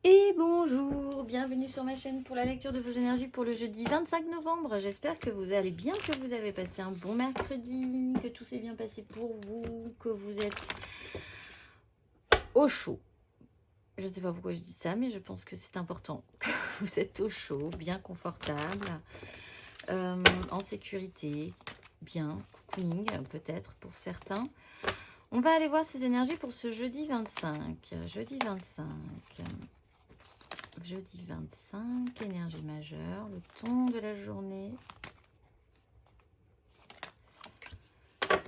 Et bonjour, bienvenue sur ma chaîne pour la lecture de vos énergies pour le jeudi 25 novembre. J'espère que vous allez bien, que vous avez passé un bon mercredi, que tout s'est bien passé pour vous, que vous êtes au chaud. Je ne sais pas pourquoi je dis ça, mais je pense que c'est important que vous êtes au chaud, bien confortable, en sécurité, bien, cocooning peut-être pour certains. On va aller voir ces énergies pour ce jeudi 25. Jeudi 25. Jeudi 25, énergie majeure, le ton de la journée.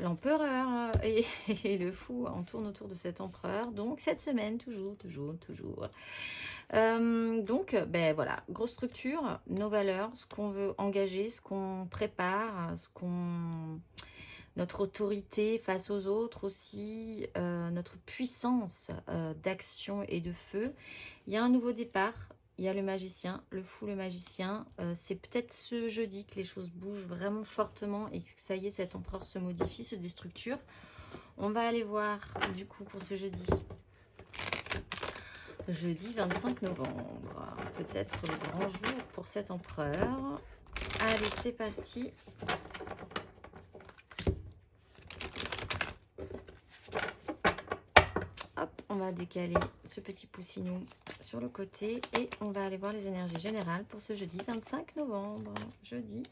L'empereur et le fou, on tourne autour de cet empereur. Donc cette semaine, toujours. Donc, ben voilà, grosse structure, nos valeurs, ce qu'on veut engager, ce qu'on prépare, notre autorité face aux autres aussi, notre puissance d'action et de feu. Il y a un nouveau départ, il y a le magicien, le fou, le magicien. C'est peut-être ce jeudi que les choses bougent vraiment fortement et que ça y est, cet empereur se modifie, se déstructure. On va aller voir du coup pour ce jeudi. Jeudi 25 novembre, peut-être le grand jour pour cet empereur. Allez, c'est parti. Hop, on va décaler ce petit poussinou sur le côté et on va aller voir les énergies générales pour ce jeudi 25 novembre. Jeudi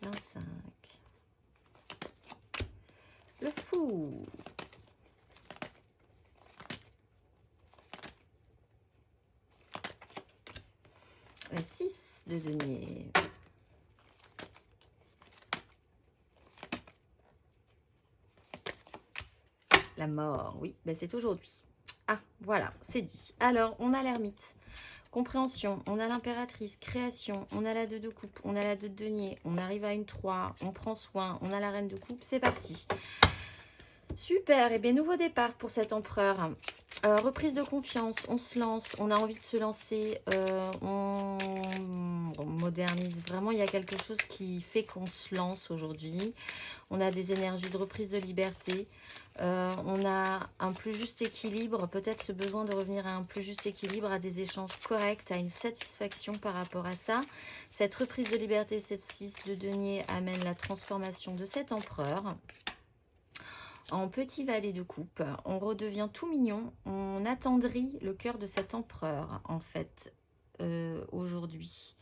25. Le fou. La 6 de denier. La mort, oui, ben c'est aujourd'hui. Ah, voilà, c'est dit. Alors, on a l'ermite, compréhension, on a l'impératrice, création, on a la 2 de coupe, on a la 2 de denier, on arrive à une 3, on prend soin, on a la reine de coupe, c'est parti. Super, et bien nouveau départ pour cet empereur. Reprise de confiance, on se lance, on a envie de se lancer, on modernise vraiment, il y a quelque chose qui fait qu'on se lance aujourd'hui. On a des énergies de reprise de liberté, on a un plus juste équilibre, peut-être ce besoin de revenir à un plus juste équilibre, à des échanges corrects, à une satisfaction par rapport à ça. Cette reprise de liberté, cette 6 de denier amène la transformation de cet empereur en petit valet de coupe. On redevient tout mignon, on attendrit le cœur de cet empereur en fait aujourd'hui.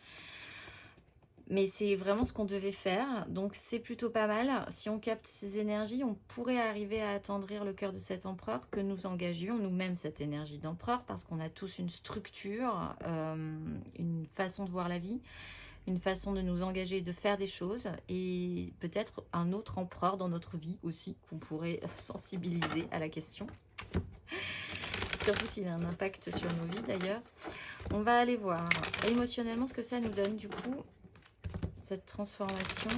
Mais c'est vraiment ce qu'on devait faire, donc c'est plutôt pas mal. Si on capte ces énergies, on pourrait arriver à attendrir le cœur de cet empereur, que nous engagions nous-mêmes cette énergie d'empereur, parce qu'on a tous une structure, une façon de voir la vie, une façon de nous engager et de faire des choses, et peut-être un autre empereur dans notre vie aussi, qu'on pourrait sensibiliser à la question. Surtout s'il a un impact sur nos vies d'ailleurs. On va aller voir émotionnellement ce que ça nous donne du coup, cette transformation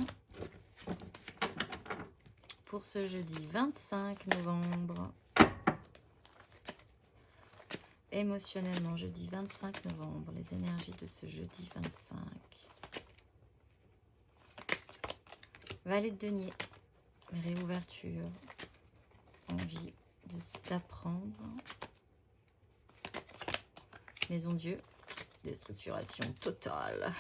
pour ce jeudi 25 novembre. Émotionnellement, jeudi 25 novembre, les énergies de ce jeudi 25. Valet de denier, réouverture, envie d'apprendre. Maison Dieu, déstructuration totale.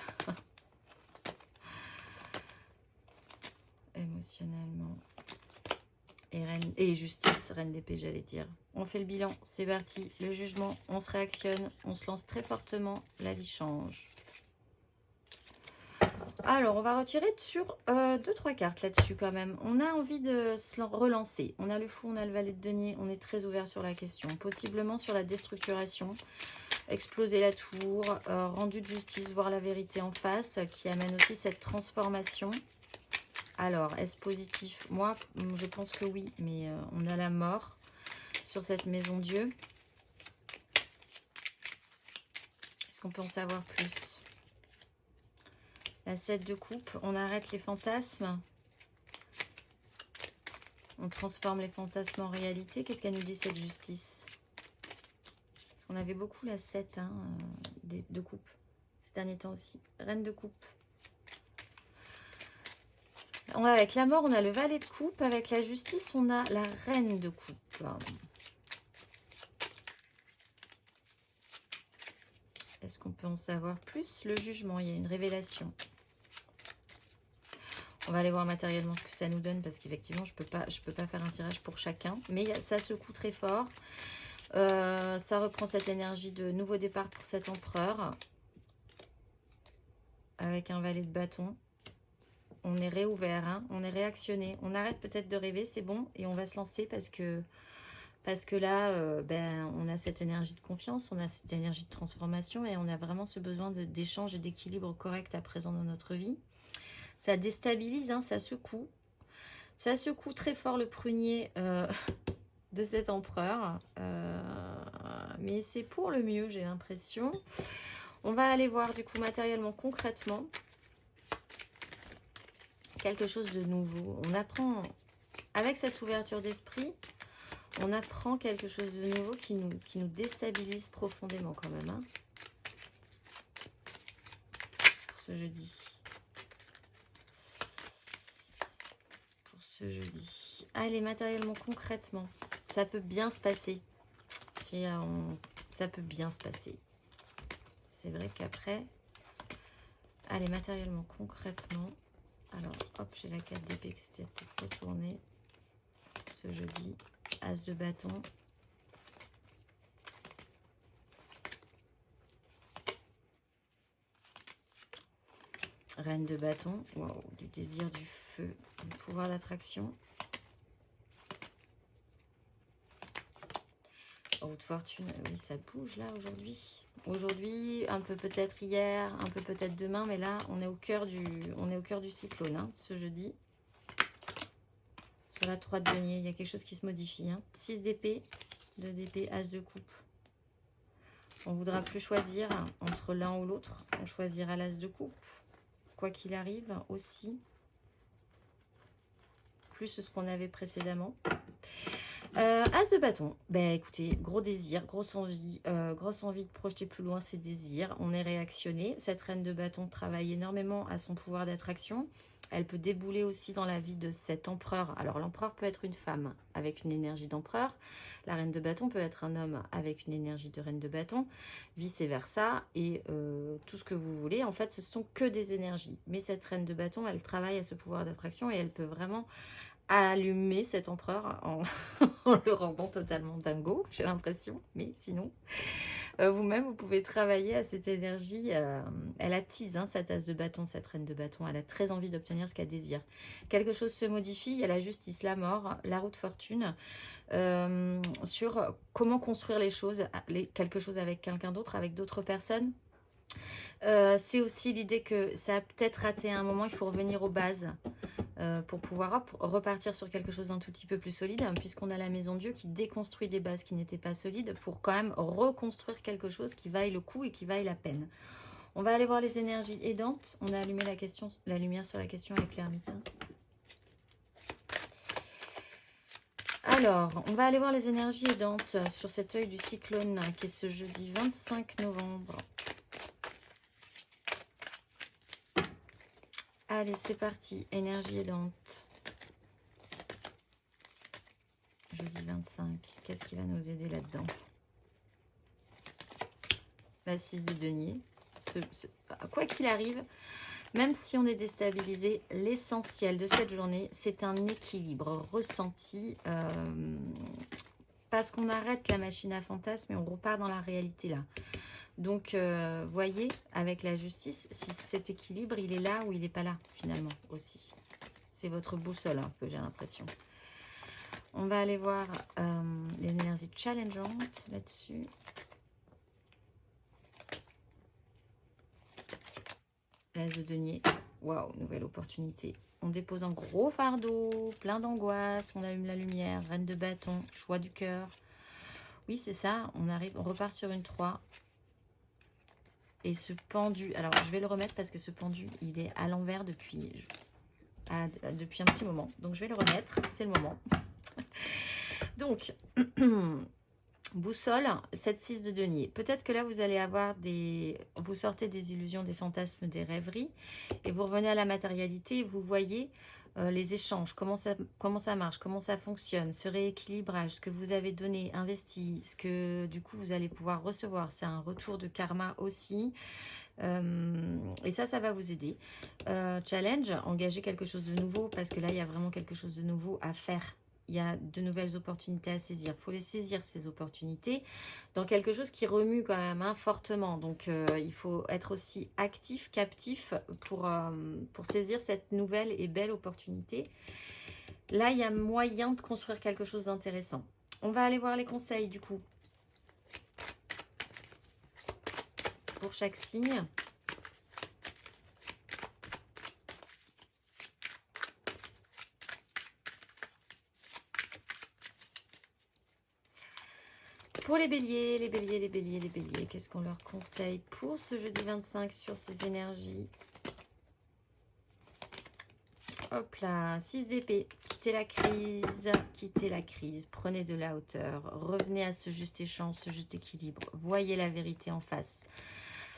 Émotionnellement. Et justice, reine d'épée, j'allais dire. On fait le bilan, c'est parti. Le jugement, on se réactionne, on se lance très fortement, la vie change. Alors, on va retirer sur 2-3 cartes là-dessus quand même. On a envie de se relancer. On a le fou, on a le valet de denier. On est très ouvert sur la question. Possiblement sur la déstructuration. Exploser la tour, rendu de justice, voir la vérité en face, qui amène aussi cette transformation. Alors, est-ce positif? Moi, je pense que oui, mais on a la mort sur cette maison Dieu. Est-ce qu'on peut en savoir plus? La 7 de coupe, on arrête les fantasmes. On transforme les fantasmes en réalité. Qu'est-ce qu'elle nous dit cette justice? Parce qu'on avait beaucoup la 7 hein, de coupe ces derniers temps aussi. Reine de coupe. Avec la mort, on a le valet de coupe. Avec la justice, on a la reine de coupe. Est-ce qu'on peut en savoir plus? Le jugement, il y a une révélation. On va aller voir matériellement ce que ça nous donne parce qu'effectivement, je peux pas faire un tirage pour chacun. Mais ça secoue très fort. Ça reprend cette énergie de nouveau départ pour cet empereur. Avec un valet de bâton. On est réouvert, hein, on est réactionné. On arrête peut-être de rêver, c'est bon. Et on va se lancer parce que là, on a cette énergie de confiance, on a cette énergie de transformation et on a vraiment ce besoin d'échange et d'équilibre correct à présent dans notre vie. Ça déstabilise, hein, ça secoue. Ça secoue très fort le prunier de cet empereur. Mais c'est pour le mieux, j'ai l'impression. On va aller voir du coup matériellement, concrètement, quelque chose de nouveau. On apprend, avec cette ouverture d'esprit, on apprend quelque chose de nouveau qui nous déstabilise profondément quand même. Hein, pour ce jeudi. Pour ce jeudi. Allez, matériellement, concrètement, ça peut bien se passer. Ça peut bien se passer. C'est vrai qu'après, allez, matériellement, concrètement, alors, hop, j'ai la carte d'épée qui s'était retournée ce jeudi. As de bâton. Reine de bâton. Wow, du désir, du feu, du pouvoir d'attraction. Roue de fortune, oui, ça bouge là aujourd'hui. Aujourd'hui, un peu peut-être hier, un peu peut-être demain, mais là, on est au cœur du cyclone, hein, ce jeudi. Sur la 3 de denier, il y a quelque chose qui se modifie. Hein. 6 d'épée, 2 d'épée, as de coupe. On ne voudra plus choisir entre l'un ou l'autre. On choisira l'as de coupe. Quoi qu'il arrive aussi. Plus ce qu'on avait précédemment. As de bâton. Ben écoutez, gros désir, grosse envie de projeter plus loin ses désirs. On est réactionné. Cette reine de bâton travaille énormément à son pouvoir d'attraction. Elle peut débouler aussi dans la vie de cet empereur. Alors l'empereur peut être une femme avec une énergie d'empereur. La reine de bâton peut être un homme avec une énergie de reine de bâton. Vice versa. Et tout ce que vous voulez. En fait, ce sont que des énergies. Mais cette reine de bâton, elle travaille à ce pouvoir d'attraction et elle peut vraiment allumer cet empereur en, en le rendant totalement dingo, j'ai l'impression. Mais sinon, vous-même, vous pouvez travailler à cette énergie. Elle attise, hein, sa tasse de bâton, cette reine de bâton. Elle a très envie d'obtenir ce qu'elle désire. Quelque chose se modifie. Il y a la justice, la mort, la roue de fortune. Sur comment construire les choses, quelque chose avec quelqu'un d'autre, avec d'autres personnes. C'est aussi l'idée que ça a peut-être raté à un moment. Il faut revenir aux bases. Pour pouvoir repartir sur quelque chose d'un tout petit peu plus solide, hein, puisqu'on a la maison Dieu qui déconstruit des bases qui n'étaient pas solides pour quand même reconstruire quelque chose qui vaille le coup et qui vaille la peine. On va aller voir les énergies aidantes. On a allumé la lumière sur la question avec l'ermite. Alors, on va aller voir les énergies aidantes sur cet œil du cyclone qui est ce jeudi 25 novembre. Allez, c'est parti. Énergie aidante. Jeudi 25. Qu'est-ce qui va nous aider là-dedans? La 6 de denier. Quoi qu'il arrive, même si on est déstabilisé, l'essentiel de cette journée, c'est un équilibre ressenti. Parce qu'on arrête la machine à fantasmes et on repart dans la réalité là. Donc, voyez, avec la justice, si cet équilibre, il est là ou il n'est pas là, finalement, aussi. C'est votre boussole, un peu, j'ai l'impression. On va aller voir l'énergie challengeante là-dessus. L'as de denier. Waouh, nouvelle opportunité. On dépose un gros fardeau, plein d'angoisse. On allume la lumière, reine de bâton, choix du cœur. Oui, c'est ça. On repart sur une 3. Et ce pendu, alors je vais le remettre parce que ce pendu, il est à l'envers depuis un petit moment. Donc je vais le remettre, c'est le moment. Donc, boussole, cette 6 de denier. Peut-être que là, vous allez avoir vous sortez des illusions, des fantasmes, des rêveries. Et vous revenez à la matérialité et vous voyez les échanges, comment ça marche, comment ça fonctionne, ce rééquilibrage, ce que vous avez donné, investi, ce que du coup vous allez pouvoir recevoir. C'est un retour de karma aussi. Et ça va vous aider. Challenge, engager quelque chose de nouveau, parce que là, il y a vraiment quelque chose de nouveau à faire. Il y a de nouvelles opportunités à saisir. Il faut les saisir, ces opportunités, dans quelque chose qui remue quand même fortement. Donc, il faut être aussi actif, captif pour saisir cette nouvelle et belle opportunité. Là, il y a moyen de construire quelque chose d'intéressant. On va aller voir les conseils, du coup, pour chaque signe. Pour les béliers, les béliers, les béliers, les béliers, qu'est-ce qu'on leur conseille pour ce jeudi 25 sur ces énergies? Hop là, 6 d'épée, quittez la crise, prenez de la hauteur, revenez à ce juste échange, ce juste équilibre, voyez la vérité en face.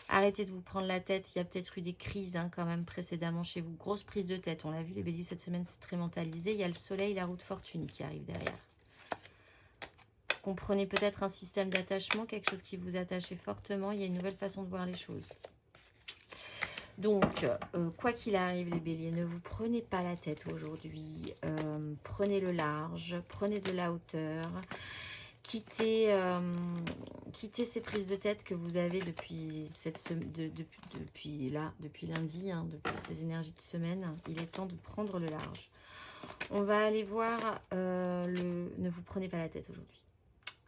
Arrêtez de vous prendre la tête, il y a peut-être eu des crises quand même précédemment chez vous, grosse prise de tête, on l'a vu les béliers cette semaine, c'est très mentalisé, il y a le soleil, la roue de fortune qui arrive derrière. Comprenez peut-être un système d'attachement, quelque chose qui vous attachait fortement. Il y a une nouvelle façon de voir les choses. Donc, quoi qu'il arrive, les béliers, ne vous prenez pas la tête aujourd'hui. Prenez le large, prenez de la hauteur. Quittez ces prises de tête que vous avez depuis depuis lundi, depuis ces énergies de semaine. Il est temps de prendre le large. On va aller voir ne vous prenez pas la tête aujourd'hui.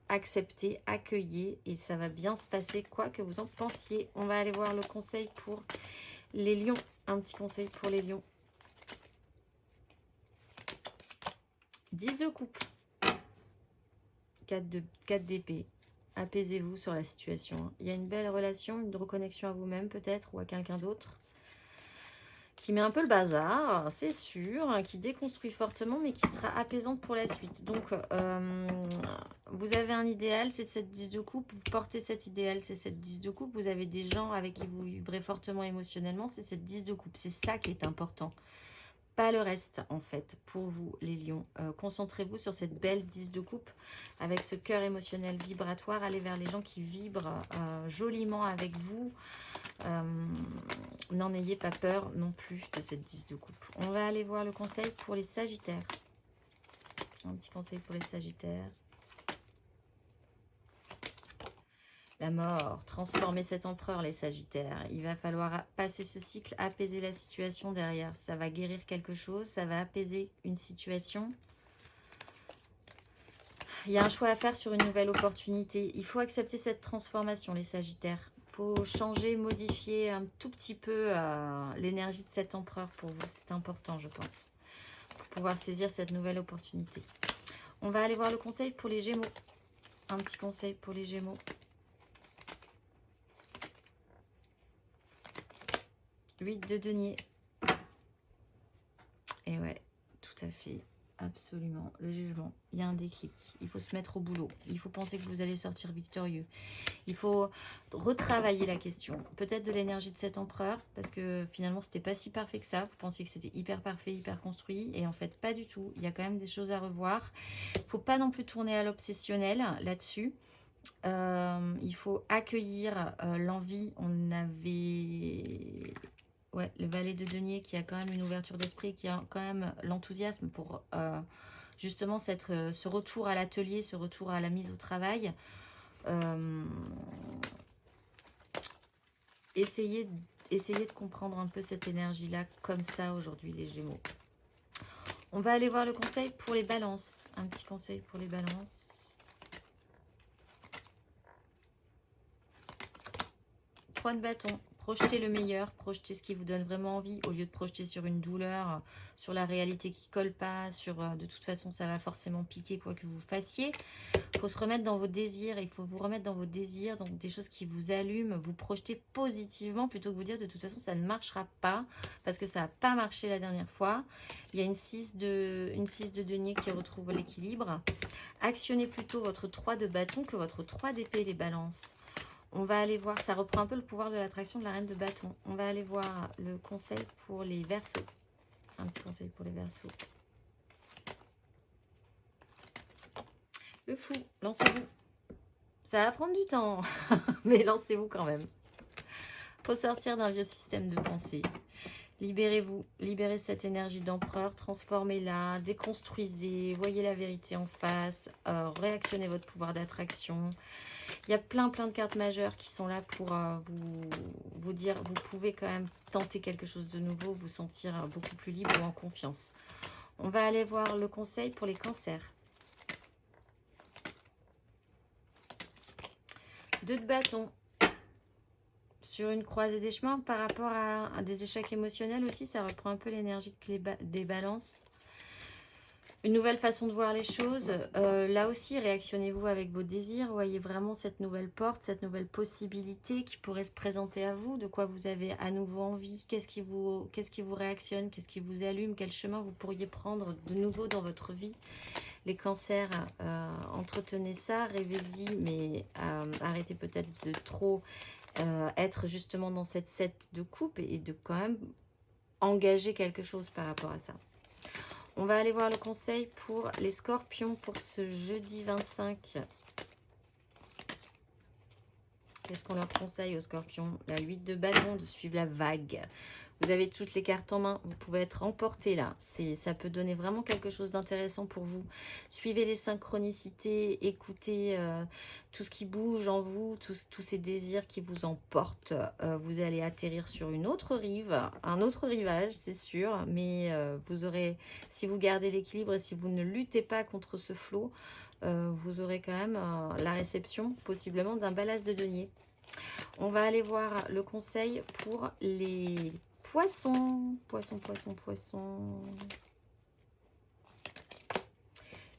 Acceptez, accueillez et ça va bien se passer quoi que vous en pensiez. On va aller voir le conseil pour les lions. Un petit conseil pour les lions. 10 de coupe. 4 d'épée. Apaisez-vous sur la situation. Il y a une belle relation, une reconnexion à vous-même peut-être ou à quelqu'un d'autre. Qui met un peu le bazar, c'est sûr, qui déconstruit fortement, mais qui sera apaisante pour la suite. Donc, vous avez un idéal, c'est cette 10 de coupe, vous portez cet idéal, c'est cette 10 de coupe, vous avez des gens avec qui vous vibrez fortement émotionnellement, c'est cette 10 de coupe, c'est ça qui est important. Pas le reste, en fait, pour vous, les lions. Concentrez-vous sur cette belle 10 de coupe, avec ce cœur émotionnel vibratoire, allez vers les gens qui vibrent joliment avec vous. N'en ayez pas peur non plus de cette 10 de coupe. On va aller voir le conseil pour les sagittaires. Un petit conseil pour les sagittaires. La mort, transformer cet empereur, les sagittaires. Il va falloir passer ce cycle, apaiser la situation derrière. Ça va guérir quelque chose, ça va apaiser une situation. Il y a un choix à faire sur une nouvelle opportunité. Il faut accepter cette transformation, les sagittaires. Il faut changer, modifier un tout petit peu l'énergie de cet empereur pour vous. C'est important, je pense, pour pouvoir saisir cette nouvelle opportunité. On va aller voir le conseil pour les Gémeaux. Un petit conseil pour les Gémeaux. 8 de denier. Et ouais, tout à fait. Absolument. Le jugement. Il y a un déclic. Il faut se mettre au boulot. Il faut penser que vous allez sortir victorieux. Il faut retravailler la question. Peut-être de l'énergie de cet empereur, parce que finalement, c'était pas si parfait que ça. Vous pensiez que c'était hyper parfait, hyper construit. Et en fait, pas du tout. Il y a quand même des choses à revoir. Il ne faut pas non plus tourner à l'obsessionnel là-dessus. Il faut accueillir l'envie. On avait... Ouais, le valet de denier qui a quand même une ouverture d'esprit, qui a quand même l'enthousiasme pour justement ce retour à l'atelier, ce retour à la mise au travail. Essayez de comprendre un peu cette énergie-là comme ça aujourd'hui, les Gémeaux. On va aller voir le conseil pour les balances. Un petit conseil pour les balances. 3 de bâton. Projetez le meilleur, projetez ce qui vous donne vraiment envie, au lieu de projeter sur une douleur, sur la réalité qui ne colle pas, sur de toute façon ça va forcément piquer quoi que vous fassiez. Il faut se remettre dans vos désirs, il faut vous remettre dans vos désirs, dans des choses qui vous allument, vous projeter positivement plutôt que vous dire de toute façon ça ne marchera pas, parce que ça n'a pas marché la dernière fois. Il y a une 6 de denier qui retrouve l'équilibre. Actionnez plutôt votre 3 de bâton que votre 3 d'épée, les balances. On va aller voir, ça reprend un peu le pouvoir de l'attraction de la reine de bâton. On va aller voir le conseil pour les Verseaux. Un petit conseil pour les Verseaux. Le fou, lancez-vous. Ça va prendre du temps, mais lancez-vous quand même. Faut sortir d'un vieux système de pensée. Libérez-vous, libérez cette énergie d'empereur, transformez-la, déconstruisez, voyez la vérité en face, réactionnez votre pouvoir d'attraction. Il y a plein de cartes majeures qui sont là pour vous dire, vous pouvez quand même tenter quelque chose de nouveau, vous sentir beaucoup plus libre ou en confiance. On va aller voir le conseil pour les cancers. 2 de bâton. Sur une croisée des chemins, par rapport à des échecs émotionnels aussi, ça reprend un peu l'énergie des balances. Une nouvelle façon de voir les choses. Là aussi, réactionnez-vous avec vos désirs. Voyez vraiment cette nouvelle porte, cette nouvelle possibilité qui pourrait se présenter à vous. De quoi vous avez à nouveau envie. Qu'est-ce qui vous réactionne. Qu'est-ce qui vous allume. Quel chemin vous pourriez prendre de nouveau dans votre vie. Les cancers, entretenez ça. Rêvez-y, mais arrêtez peut-être de trop... être justement dans cette 7 de coupe et de quand même engager quelque chose par rapport à ça. On va aller voir le conseil pour les scorpions pour ce jeudi 25. Qu'est-ce qu'on leur conseille aux scorpions? La 8 de bâton, de suivre la vague. Vous avez toutes les cartes en main, vous pouvez être emporté là. Ça peut donner vraiment quelque chose d'intéressant pour vous. Suivez les synchronicités, écoutez tout ce qui bouge en vous, tous ces désirs qui vous emportent. Vous allez atterrir sur une autre rive, un autre rivage, c'est sûr. Mais vous aurez, si vous gardez l'équilibre et si vous ne luttez pas contre ce flot, vous aurez quand même la réception possiblement d'un ballast de denier. On va aller voir le conseil pour les poissons. Poissons.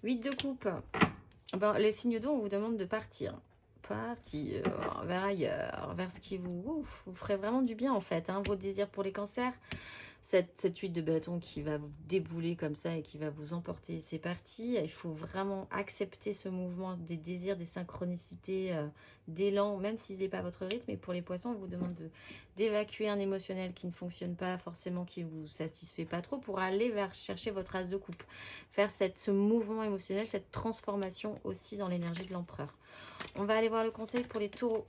8 de coupe. Ben, les signes d'eau, on vous demande de partir. Partir vers ailleurs, vers ce qui vous ferait vraiment du bien en fait. Hein, vos désirs pour les cancers. Cette 8 de bâton qui va vous débouler comme ça et qui va vous emporter, c'est parti. Il faut vraiment accepter ce mouvement des désirs, des synchronicités, d'élan, même s'il n'est pas à votre rythme. Et pour les poissons, on vous demande d'évacuer un émotionnel qui ne fonctionne pas forcément, qui ne vous satisfait pas trop, pour aller vers chercher votre as de coupe. Faire ce mouvement émotionnel, cette transformation aussi dans l'énergie de l'empereur. On va aller voir le conseil pour les taureaux.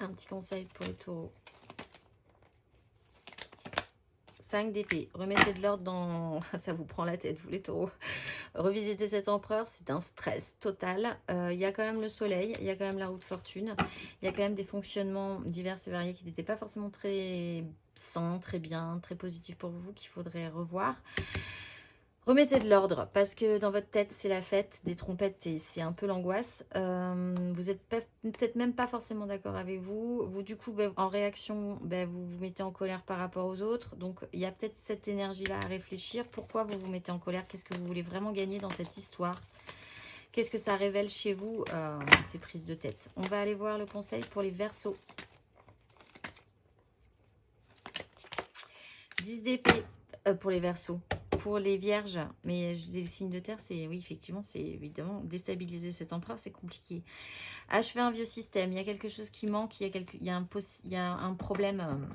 Un petit conseil pour les taureaux. 5 d'épée. Remettez de l'ordre dans... Ça vous prend la tête, vous les taureaux. Revisiter cet empereur, c'est un stress total. Il y a quand même le soleil, il y a quand même la roue de fortune. Il y a quand même des fonctionnements divers et variés qui n'étaient pas forcément très sains, très bien, très positifs pour vous, qu'il faudrait revoir. Remettez de l'ordre, parce que dans votre tête, c'est la fête, des trompettes, et c'est un peu l'angoisse. Vous n'êtes peut-être même pas forcément d'accord avec vous. Vous, du coup, en réaction, vous vous mettez en colère par rapport aux autres. Donc, il y a peut-être cette énergie-là à réfléchir. Pourquoi vous vous mettez en colère? Qu'est-ce que vous voulez vraiment gagner dans cette histoire? Qu'est-ce que ça révèle chez vous, ces prises de tête? On va aller voir le conseil pour les Verseaux. 10 d'épée pour les Verseaux. Pour les vierges, mais les signes de terre, c'est oui, effectivement, c'est évidemment déstabiliser cet empereur, c'est compliqué. Achever un vieux système, il y a quelque chose qui manque, il y a un problème.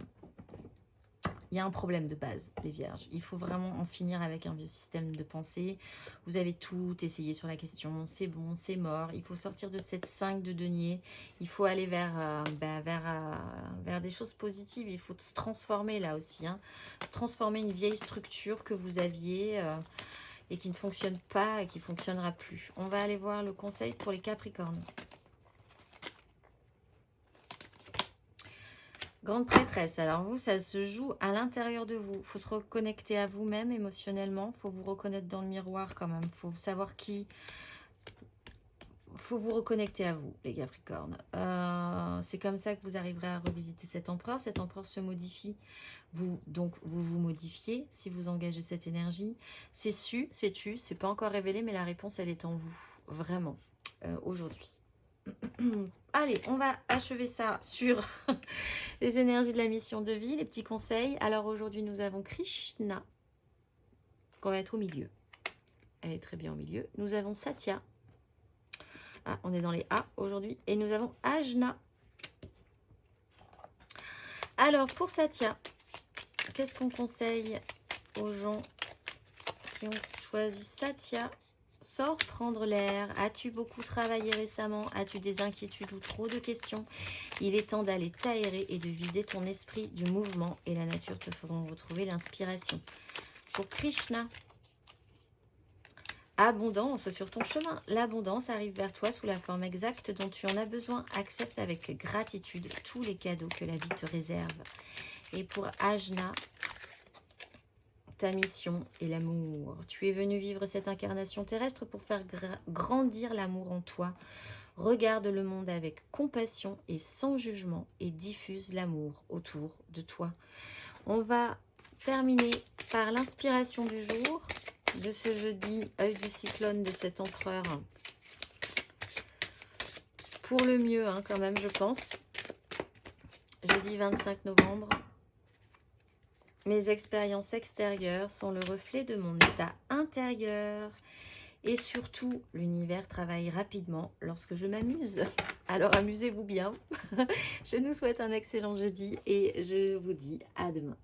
Il y a un problème de base, les vierges. Il faut vraiment en finir avec un vieux système de pensée. Vous avez tout essayé sur la question. C'est bon, c'est mort. Il faut sortir de cette 5 de denier. Il faut aller vers des choses positives. Il faut se transformer là aussi. Hein. Transformer une vieille structure que vous aviez et qui ne fonctionne pas et qui ne fonctionnera plus. On va aller voir le conseil pour les Capricornes. Grande prêtresse, alors vous, ça se joue à l'intérieur de vous. Il faut se reconnecter à vous-même émotionnellement. Il faut vous reconnaître dans le miroir quand même. Il faut savoir qui... Il faut vous reconnecter à vous, les Capricornes. C'est comme ça que vous arriverez à revisiter cet empereur. Cet empereur se modifie. Donc, vous modifiez si vous engagez cette énergie. C'est su, c'est tu. C'est pas encore révélé, mais la réponse, elle est en vous. Vraiment, aujourd'hui. Allez, on va achever ça sur les énergies de la mission de vie, les petits conseils. Alors aujourd'hui, nous avons Krishna, qu'on va être au milieu. Elle est très bien au milieu. Nous avons Satya. Ah, on est dans les A aujourd'hui. Et nous avons Ajna. Alors, pour Satya, qu'est-ce qu'on conseille aux gens qui ont choisi Satya? Sors prendre l'air. As-tu beaucoup travaillé récemment? As-tu des inquiétudes ou trop de questions? Il est temps d'aller t'aérer et de vider ton esprit du mouvement et la nature te feront retrouver l'inspiration. Pour Krishna, abondance sur ton chemin. L'abondance arrive vers toi sous la forme exacte dont tu en as besoin. Accepte avec gratitude tous les cadeaux que la vie te réserve. Et pour Ajna, ta mission est l'amour. Tu es venu vivre cette incarnation terrestre pour faire grandir l'amour en toi. Regarde le monde avec compassion et sans jugement et diffuse l'amour autour de toi. On va terminer par l'inspiration du jour de ce jeudi, œil du cyclone de cet empereur. Pour le mieux, hein, quand même, je pense. Jeudi 25 novembre. Mes expériences extérieures sont le reflet de mon état intérieur. Et surtout, l'univers travaille rapidement lorsque je m'amuse. Alors amusez-vous bien. Je nous souhaite un excellent jeudi et je vous dis à demain.